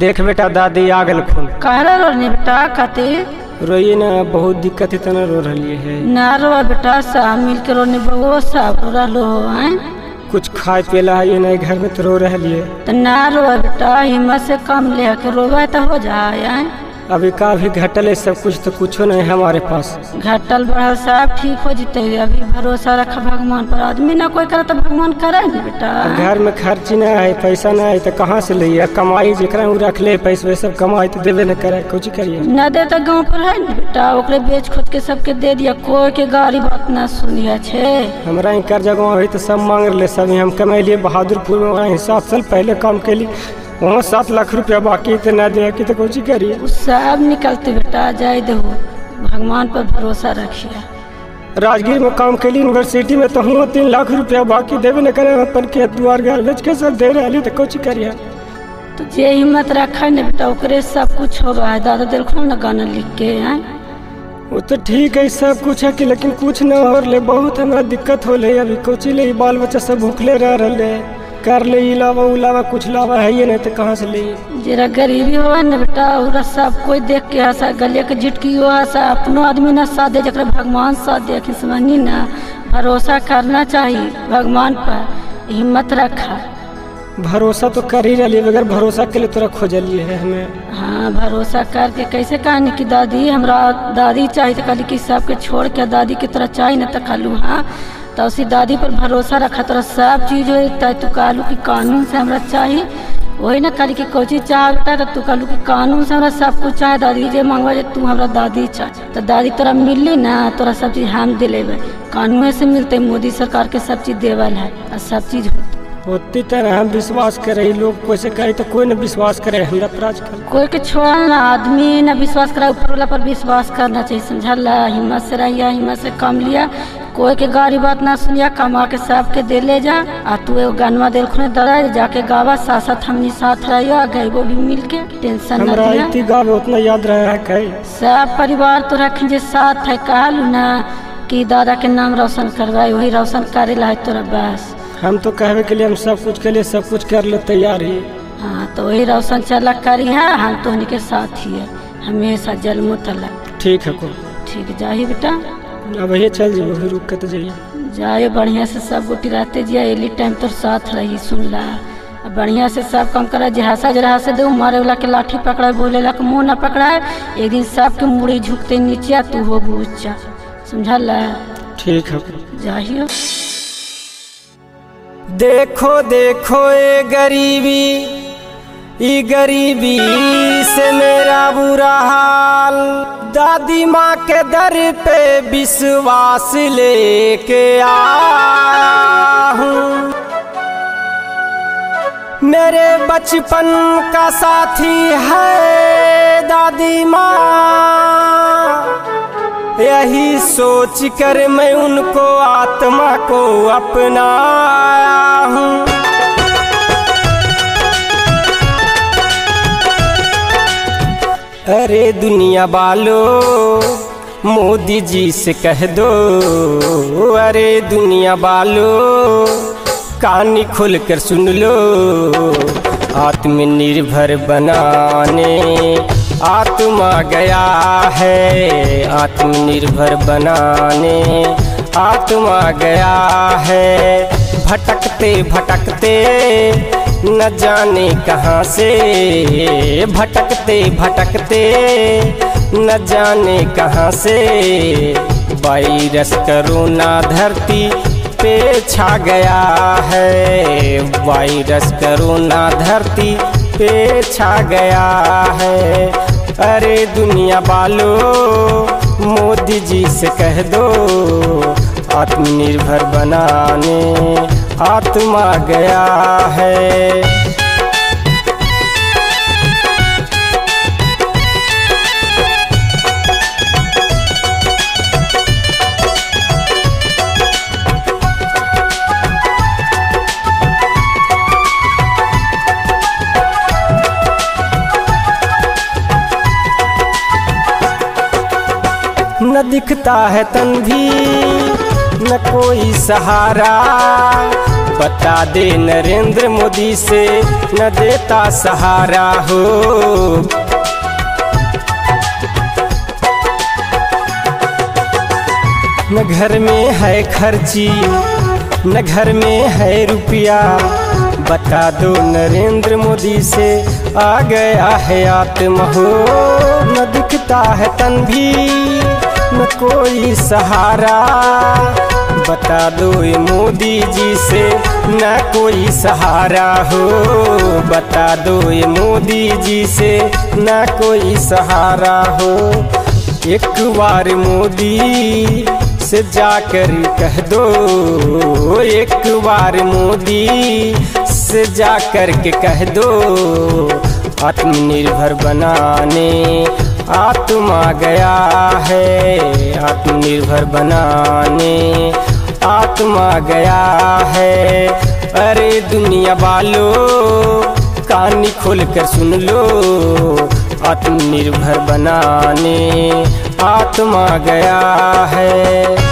देख बेटा दादी आ गल खून कहरा रोनी बेटा खातिर रोइए ना, बहुत दिक्कत इतना रो रही है। ना रो बेटा सब मिल के रोनी बहु सब रो रहो हैं। कुछ खाए पिला है नहीं घर में तो रो रही है। तो ना रो बेटा हिम्मत से कम ले के रोवे तो हो जाए। अभी का भी घटल है सब कुछ तो कुछ नहीं है हमारे पास। घटल बढ़ल सब ठीक हो जते। अभी भरोसा रखा भगवान पर। आदमी ना कोई करे तो भगवान करे न बेटा। घर में खर्च ना है, पैसा ना है तो कहाँ से लिया? कमाई जरा रख ले पैसे सब कमाई तो देवे न करे, कुछ करिए न दे तो गाँव पर है न बेटा। ओकरे बेच खोद के सबके दे दिया, कोई के गाड़ी बात ना सुनिया छे। हमारा कर्जा गाँव है तो सब मांग ले। सब हम कमैलिए बहादुरपुर में, वहाँ 7 साल पहले काम के लिए, वहाँ 7 लाख रुपया बाकी तो ना दे कि तो कुछ करिए। सब निकलते बेटा जाए दो, भगवान पर भरोसा रखिए। राजगीर में काम के लिए यूनिवर्सिटी में तो हम 3 लाख रुपया बाकी देवे न करे। अपन खेत द्वार घर बेच के सब दे रहे तो कुछ करिए। तो जे हिम्मत रखा न बेटा ओकरे सब कुछ होगा है। दादा देखो ना गाना लिख के हैं। वो तो ठीक है सब कुछ है कि, लेकिन कुछ न हो रहे। बहुत हमारा दिक्कत हो रही। अभी कुछ ले बाल बच्चा सब भूखले रह रहे। कर ले इलावा उलावा कुछ लावा है ये नहीं तो कहाँ से ले? जरा गरीबी हो न बेटा उरा सब कोई देख के हंसा, गले के झिटकी हो हंसा। अपनो आदमी ना साथ दे जरा भगवान साथ दे। समझनी ना, भरोसा करना चाहिए भगवान पर, हिम्मत रखा। भरोसा तो कर ही रही, बगैर भरोसा के लिए तोरा खोजलिए है हमें। हाँ भरोसा करके कैसे कहनी कि दादी हमरा दादी चाहिए तो कहली कि सबके छोड़ के दादी की तरह चाहिए न तो कहलू हाँ। तो उसी दादी पर भरोसा रखा तोरा सब चीज हो। तू कहलू कि कानून से हमरा चाहिए, वही ना कहली कि कोई चीज चाह बेटा। तो तू कहलू कि कानून से हमरा सब कुछ चाहे। दादी जे मांगवा जे तू हमरा दादी चाहे तो दादी तोरा मिलली ना। तोरा सब चीज हम दिलेबे, कानून से मिलते। मोदी सरकार के सब चीज देवल है और सब चीज होती तरह हम विश्वास करे। लोग कोई से कहे तो कोई न विश्वास करे हमरा पर आजकल। कोई के छोड़ा ना, आदमी न विश्वास करे, ऊपर वाला पर विश्वास करना चाहिए। समझला, हिम्मत से रहिया, हिम्मत से कम लिया। कोई के गाड़ी बात ना सुनिया, कमा के सबके दे ले जा। आ तू एगो गानवा दिल खुने दरा जाके गावा, साथ साथ हमनी साथ रहियो। गईबो भी मिल के टेंशन ना लिया। हमरा गावे उतना याद रहा है कहीं। सब परिवार तो रखें जे साथ है। कहलू ना कि दादा के नाम रोशन करवाए, वही रोशन करे ला है तोरा बस। हम तो कहवे के लिए हम सब कुछ के लिए सब कुछ कर ले तैयार ही। हाँ तो वही रोशन चला करी है। हम तो उनके साथ ही है हमेशा जन्मों तलक। ठीक है को ठीक जाइए बेटा। अब ये चल जाइए, रुक के तो जाइए। जाए बढ़िया से सब गोटी रहते जिया। एली टाइम तो साथ रही सुन ला। बढ़िया से सब काम करा। जहासा जरा से दो मारे वाला के लाठी पकड़ा, बोले ला के मुँह ना पकड़ा है। एक दिन सबके मुड़ी झुकते नीचे, तू हो ऊंचा। समझला? ठीक है जाइए। देखो देखो ये गरीबी से मेरा बुरा हाल। दादी माँ के दर पे विश्वास लेके आया हूँ। मेरे बचपन का साथी है दादी माँ। यही सोच कर मैं उनको आत्मा को अपनाया हूँ। अरे दुनिया वालों मोदी जी से कह दो। अरे दुनिया वालों कानी खोल कर सुन लो। आत्मनिर्भर बनाने आत्मा गया है। आत्मनिर्भर बनाने आत्मा गया है। भटकते भटकते न जाने कहाँ से, भटकते भटकते न जाने कहाँ से वायरस कोरोना धरती पे छा गया है। वायरस कोरोना धरती पे छा गया है। अरे दुनिया वालों मोदी जी से कह दो आत्मनिर्भर बनाने आत्मा गया है। न दिखता है तन भी न कोई सहारा। बता दे नरेंद्र मोदी से न देता सहारा हो। न घर में है खर्ची न घर में है रुपया, बता दो नरेंद्र मोदी से आ गया है आत्मा हो। न दिखता है तन भी न कोई सहारा, बता दो ये मोदी जी से न कोई सहारा हो। बता दो ये मोदी जी से न कोई सहारा हो। एक बार मोदी से जाकर कह दो, एक बार मोदी से जाकर के कह दो, आत्मनिर्भर बनाने आत्मा गया है। आत्मनिर्भर बनाने आत्मा गया है। अरे दुनिया वालों कान खोल कर सुन लो, आत्मनिर्भर बनाने आत्मा गया है।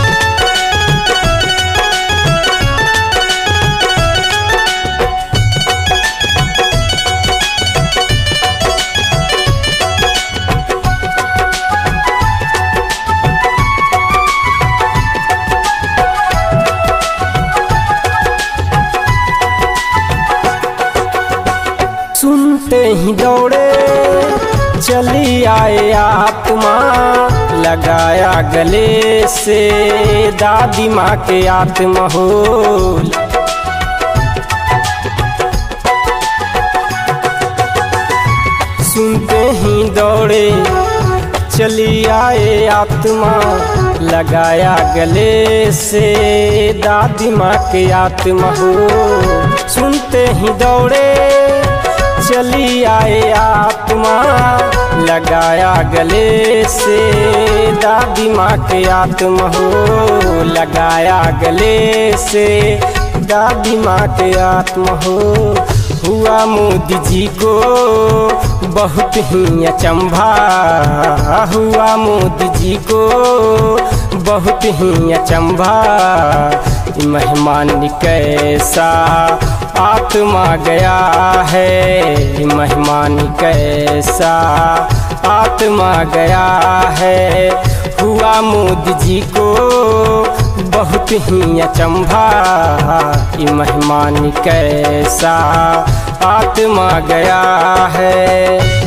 सुनते ही दौड़े चली आए आत्मा, लगाया गले से दादी माँ के आत्मा हो। सुनते ही दौड़े चली आए आत्मा, लगाया गले से दादी माँ के आत्मा हो। सुनते ही दौड़े चली आए आत्मा, लगाया गले से दादी माँ के आत्मा हो। लगाया गले से दादी माँ के आत्मा हो। हुआ मोदी जी को बहुत ही अचंभा, हुआ मोदी जी को बहुत ही अचंभा। मेहमान कैसा आत्मा गया है, मेहमान कैसा आत्मा गया है। हुआ मोदी जी को बहुत ही अचंभा, मेहमान कैसा आत्मा गया है।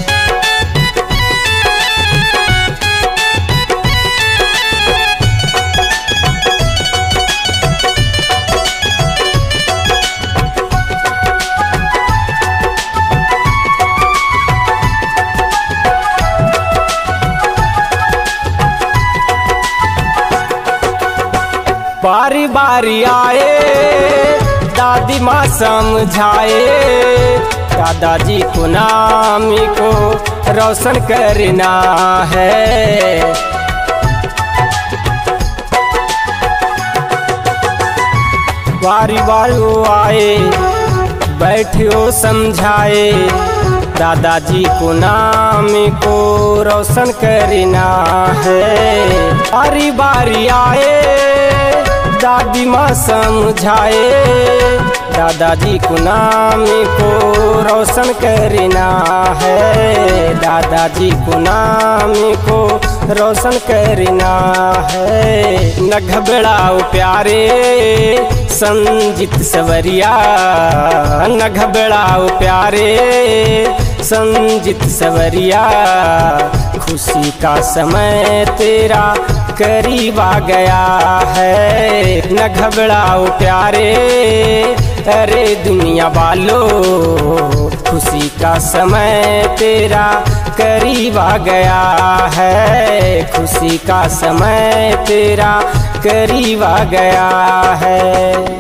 बारी बारी आए दादी माँ समझाए, दादाजी को नाम को रोशन करना है। बारी बारी आए बैठो समझाए, दादाजी को नाम को रोशन करना है। बारी बारी आए दादी माँ समझाए, दादाजी को नाम को रोशन करना है। दादाजी को नाम को रोशन करना है। न घबराओ प्यारे संजीत सवरिया, न घबराओ प्यारे संजीत सवरिया। खुशी का समय तेरा करीब आ गया है। न घबराओ प्यारे अरे दुनिया वालों, खुशी का समय तेरा करीब आ गया है। खुशी का समय तेरा करीब आ गया है।